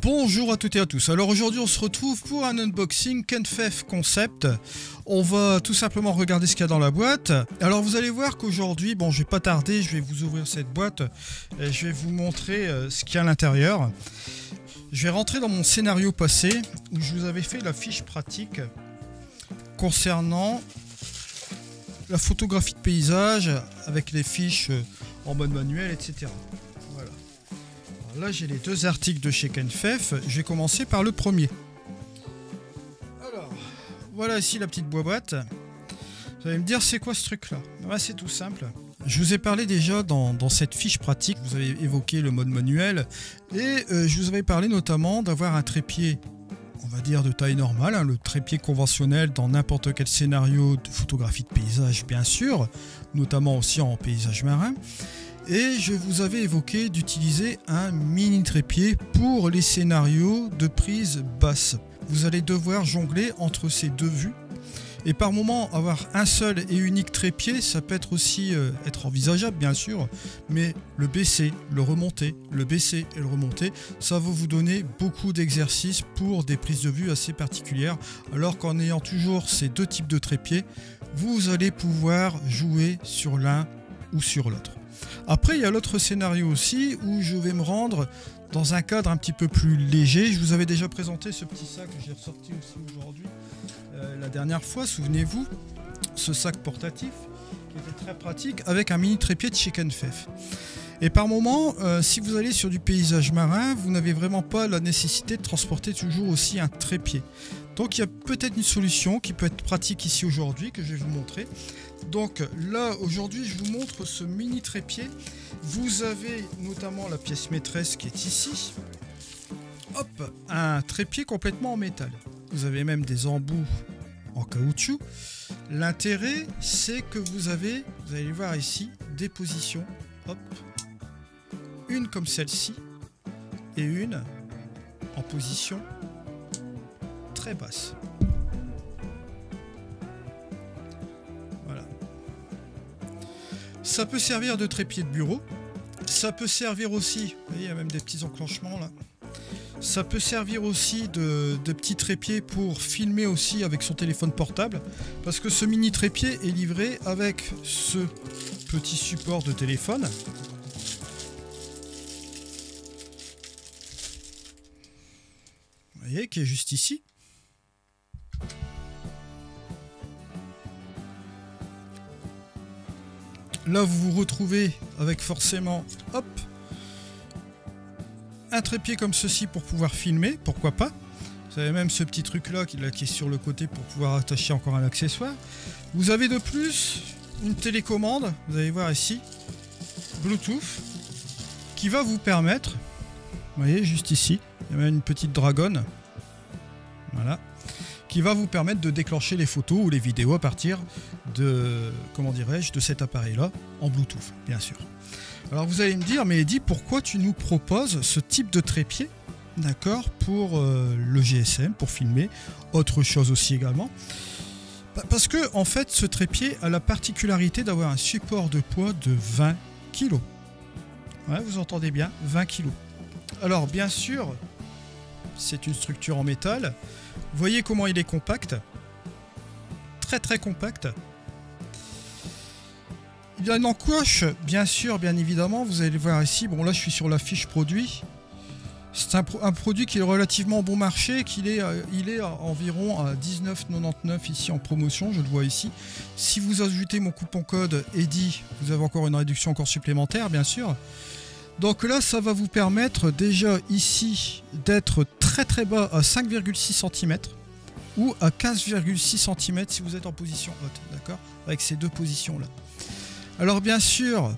Bonjour à toutes et à tous. Alors aujourd'hui on se retrouve pour un unboxing Kenfef Concept. On va tout simplement regarder ce qu'il y a dans la boîte. Alors vous allez voir qu'aujourd'hui, bon je vais pas tarder, je vais vous ouvrir cette boîte et je vais vous montrer ce qu'il y a à l'intérieur. Je vais rentrer dans mon scénario passé où je vous avais fait la fiche pratique concernant la photographie de paysage avec les fiches en mode manuel, etc. Voilà. Alors là j'ai les deux articles de chez Kenfef. Je vais commencer par le premier. Alors, voilà ici la petite boîte. Vous allez me dire c'est quoi ce truc là? C'est tout simple. Je vous ai parlé déjà dans cette fiche pratique, vous avez évoqué le mode manuel et je vous avais parlé notamment d'avoir un trépied, on va dire de taille normale, le trépied conventionnel dans n'importe quel scénario de photographie de paysage bien sûr, notamment aussi en paysage marin. Et je vous avais évoqué d'utiliser un mini trépied pour les scénarios de prise basse. Vous allez devoir jongler entre ces deux vues. Et par moment, avoir un seul et unique trépied, ça peut être aussi être envisageable, bien sûr. Mais le baisser, le remonter, le baisser et le remonter, ça va vous donner beaucoup d'exercices pour des prises de vue assez particulières. Alors qu'en ayant toujours ces deux types de trépieds, vous allez pouvoir jouer sur l'un ou sur l'autre. Après, il y a l'autre scénario aussi où je vais me rendre dans un cadre un petit peu plus léger. Je vous avais déjà présenté ce petit sac que j'ai ressorti aussi aujourd'hui. La dernière fois, souvenez-vous, ce sac portatif qui était très pratique avec un mini trépied de chez Kenfef. Et par moment, si vous allez sur du paysage marin, vous n'avez vraiment pas la nécessité de transporter toujours aussi un trépied. Donc il y a peut-être une solution qui peut être pratique ici aujourd'hui que je vais vous montrer. Donc là aujourd'hui je vous montre ce mini trépied. Vous avez notamment la pièce maîtresse qui est ici. Hop, un trépied complètement en métal. Vous avez même des embouts en caoutchouc. L'intérêt c'est que vous allez voir ici des positions. Hop, une comme celle-ci et une en position très basse. Voilà. Ça peut servir de trépied de bureau. Ça peut servir aussi, vous voyez, il y a même des petits enclenchements là. Ça peut servir aussi de petits trépieds pour filmer aussi avec son téléphone portable. Parce que ce mini trépied est livré avec ce petit support de téléphone. Vous voyez, qui est juste ici. Là, vous vous retrouvez avec forcément, hop, un trépied comme ceci pour pouvoir filmer, pourquoi pas. Vous avez même ce petit truc là qui est sur le côté pour pouvoir attacher encore un accessoire. Vous avez de plus une télécommande, vous allez voir ici, Bluetooth, qui va vous permettre, vous voyez juste ici, il y a même une petite dragonne, voilà, qui va vous permettre de déclencher les photos ou les vidéos à partir de, comment dirais-je, de cet appareil-là, en Bluetooth, bien sûr. Alors vous allez me dire, mais Eddy, pourquoi tu nous proposes ce type de trépied, d'accord, pour le GSM, pour filmer, autre chose aussi également. Parce que, en fait, ce trépied a la particularité d'avoir un support de poids de 20 kg. Ouais, vous entendez bien, 20 kg. Alors, bien sûr, c'est une structure en métal. Voyez comment il est compact. Très très compact. Il y a une encoche, bien sûr, bien évidemment. Vous allez le voir ici. Bon, là, je suis sur la fiche produit. C'est un produit qui est relativement bon marché. Il est à environ à 19,99 ici en promotion. Je le vois ici. Si vous ajoutez mon coupon code Eddy, vous avez encore une réduction encore supplémentaire, bien sûr. Donc là, ça va vous permettre déjà ici d'être très très bas à 5,6 cm ou à 15,6 cm si vous êtes en position haute, d'accord, avec ces deux positions-là. Alors bien sûr,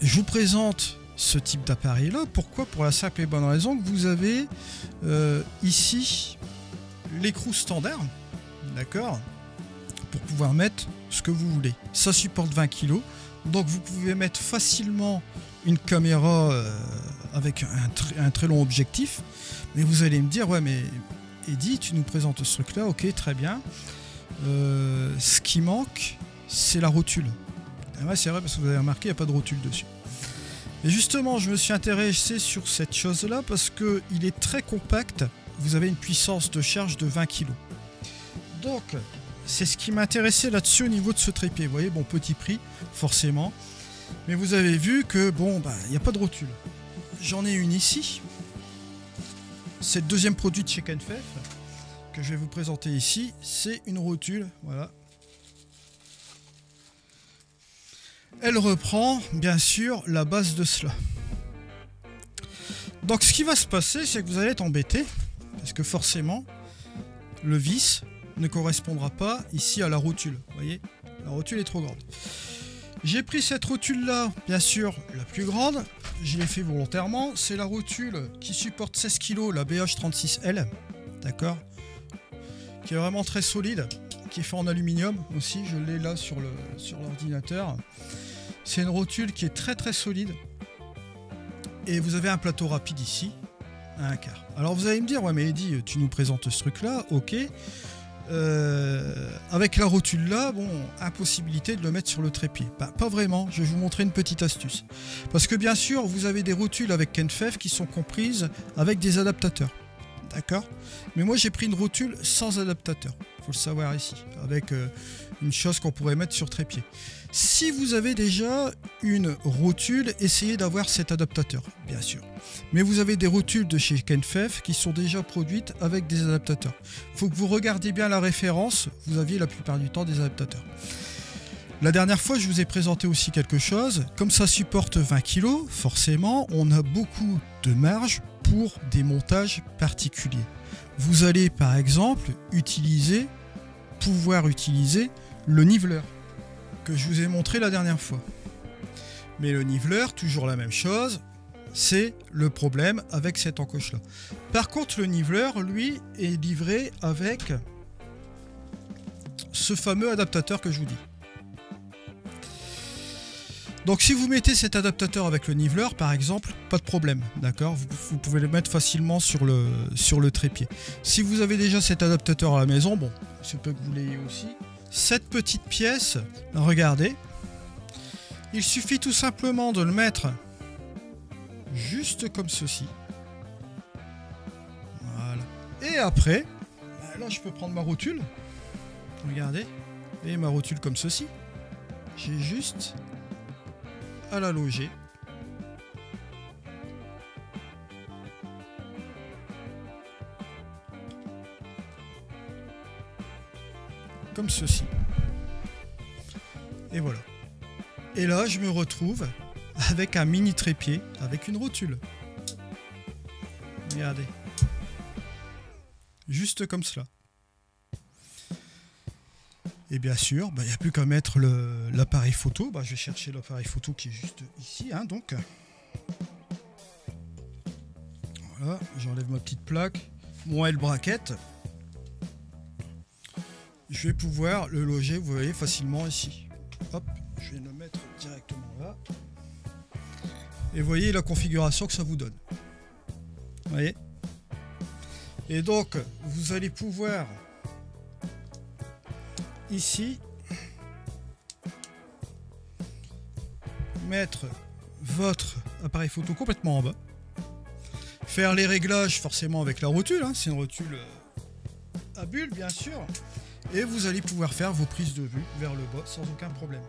je vous présente ce type d'appareil-là. Pourquoi? Pour la simple et bonne raison que vous avez ici l'écrou standard, d'accord, pour pouvoir mettre ce que vous voulez. Ça supporte 20 kg, donc vous pouvez mettre facilement une caméra avec un très long objectif. Mais vous allez me dire, ouais mais Eddy, tu nous présentes ce truc là, ok, très bien. Ce qui manque, c'est la rotule. Et ouais, c'est vrai, parce que vous avez remarqué, il n'y a pas de rotule dessus. Et justement, je me suis intéressé sur cette chose-là parce qu'il est très compact. Vous avez une puissance de charge de 20 kg. Donc, c'est ce qui m'intéressait là-dessus au niveau de ce trépied. Vous voyez, bon, petit prix, forcément. Mais vous avez vu que, bon, bah, il n'y a pas de rotule. J'en ai une ici. C'est le deuxième produit de chez Kenfef que je vais vous présenter ici. C'est une rotule, voilà. Elle reprend, bien sûr, la base de cela. Donc, ce qui va se passer, c'est que vous allez être embêté. Parce que forcément, le vis ne correspondra pas ici à la rotule. Vous voyez, la rotule est trop grande. J'ai pris cette rotule-là, bien sûr, la plus grande. Je l'ai fait volontairement. C'est la rotule qui supporte 16 kg, la BH36L. D'accord ? Qui est vraiment très solide. Qui est fait en aluminium aussi. Je l'ai là sur l'ordinateur. C'est une rotule qui est très très solide. Et vous avez un plateau rapide ici, à 1/4. Alors vous allez me dire, ouais mais Eddy, tu nous présentes ce truc là, ok. Avec la rotule là, bon, impossibilité de le mettre sur le trépied. Bah, pas vraiment, je vais vous montrer une petite astuce. Parce que bien sûr, vous avez des rotules avec Kenfef qui sont comprises avec des adaptateurs. D'accord ? Mais moi j'ai pris une rotule sans adaptateur. Il faut le savoir ici. Avec une chose qu'on pourrait mettre sur trépied. Si vous avez déjà une rotule, essayez d'avoir cet adaptateur, bien sûr. Mais vous avez des rotules de chez Kenfef qui sont déjà produites avec des adaptateurs. Il faut que vous regardiez bien la référence, vous aviez la plupart du temps des adaptateurs. La dernière fois, je vous ai présenté aussi quelque chose. Comme ça supporte 20 kg, forcément, on a beaucoup de marge pour des montages particuliers. Vous allez par exemple pouvoir utiliser le niveleur que je vous ai montré la dernière fois. Mais le niveleur, toujours la même chose, c'est le problème avec cette encoche là. Par contre, le niveleur, lui, est livré avec ce fameux adaptateur que je vous dis. Donc si vous mettez cet adaptateur avec le niveleur, par exemple, pas de problème, d'accord, vous pouvez le mettre facilement sur le trépied. Si vous avez déjà cet adaptateur à la maison, bon, c'est peut que vous l'ayez aussi. Cette petite pièce, regardez, il suffit tout simplement de le mettre juste comme ceci. Voilà. Et après, là je peux prendre ma rotule, regardez, et ma rotule comme ceci. J'ai juste à la loger. Comme ceci. Et voilà. Et là, je me retrouve avec un mini trépied, avec une rotule. Regardez. Juste comme cela. Et bien sûr, il n'y a plus qu'à mettre l'appareil photo. Je vais chercher l'appareil photo qui est juste ici. Donc. Voilà, j'enlève ma petite plaque. Mon L-bracket. Je vais pouvoir le loger, vous voyez, facilement ici. Hop, je vais le mettre directement là. Et vous voyez la configuration que ça vous donne. Vous voyez ? Et donc, vous allez pouvoir, ici, mettre votre appareil photo complètement en bas. Faire les réglages forcément avec la rotule, c'est une rotule à bulle, bien sûr. Et vous allez pouvoir faire vos prises de vue vers le bas sans aucun problème.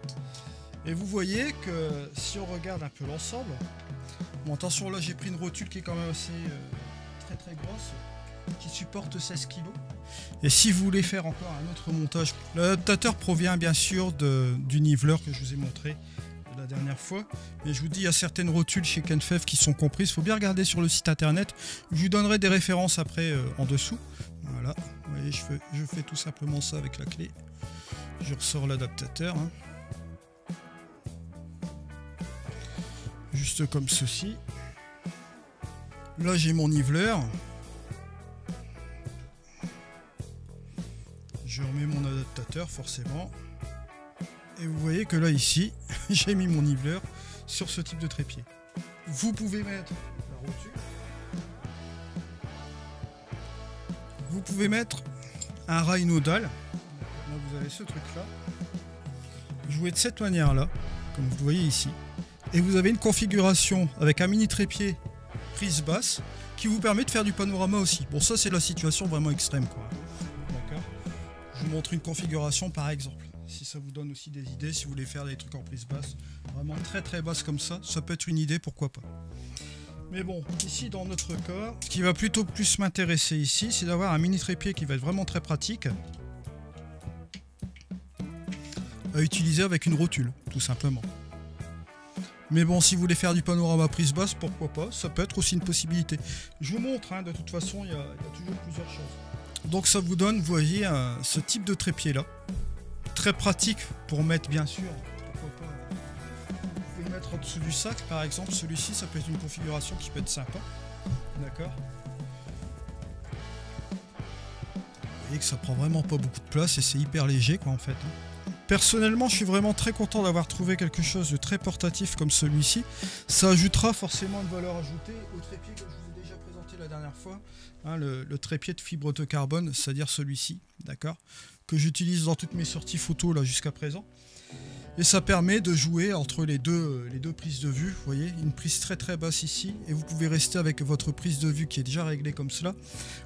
Et vous voyez que si on regarde un peu l'ensemble, bon attention là j'ai pris une rotule qui est quand même assez très très grosse, qui supporte 16 kg. Et si vous voulez faire encore un autre montage, l'adaptateur provient bien sûr du niveleur que je vous ai montré la dernière fois. Mais je vous dis, il y a certaines rotules chez Kenfef qui sont comprises. Il faut bien regarder sur le site internet. Je vous donnerai des références après en dessous. Voilà, vous voyez, je fais tout simplement ça avec la clé. Je ressors l'adaptateur. Juste comme ceci. Là, j'ai mon niveleur. Je remets mon adaptateur, forcément. Et vous voyez que là, ici, j'ai mis mon niveleur sur ce type de trépied. Vous pouvez mettre la rotule. Vous pouvez mettre un rail nodal. Là, vous avez ce truc-là. Jouer de cette manière-là, comme vous le voyez ici. Et vous avez une configuration avec un mini trépied prise basse qui vous permet de faire du panorama aussi. Bon, ça c'est la situation vraiment extrême, quoi. D'accord. Je vous montre une configuration par exemple. Si ça vous donne aussi des idées, si vous voulez faire des trucs en prise basse, vraiment très très basse comme ça peut être une idée, pourquoi pas. Mais bon, ici dans notre cas, ce qui va plutôt plus m'intéresser ici, c'est d'avoir un mini trépied qui va être vraiment très pratique à utiliser avec une rotule, tout simplement. Mais bon, si vous voulez faire du panorama prise basse, pourquoi pas, ça peut être aussi une possibilité. Je vous montre, hein, de toute façon, il y a toujours plusieurs choses. Donc ça vous donne, vous voyez, ce type de trépied là. Très pratique pour mettre, bien sûr, pourquoi pas, vous pouvez le mettre en dessous du sac par exemple. Celui-ci, ça peut être une configuration qui peut être sympa, d'accord. Vous voyez que ça prend vraiment pas beaucoup de place et c'est hyper léger, quoi, en fait. Personnellement, je suis vraiment très content d'avoir trouvé quelque chose de très portatif comme celui-ci. Ça ajoutera forcément une valeur ajoutée au trépied que je vous ai déjà présenté la dernière fois, hein, le trépied de fibre de carbone, c'est-à-dire celui-ci, d'accord, que j'utilise dans toutes mes sorties photos là jusqu'à présent. Et ça permet de jouer entre les deux prises de vue. Vous voyez, une prise très très basse ici, et vous pouvez rester avec votre prise de vue qui est déjà réglée comme cela.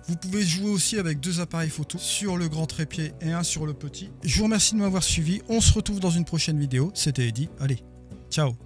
Vous pouvez jouer aussi avec deux appareils photo, sur le grand trépied et un sur le petit. Je vous remercie de m'avoir suivi, on se retrouve dans une prochaine vidéo. C'était Eddy, allez, ciao.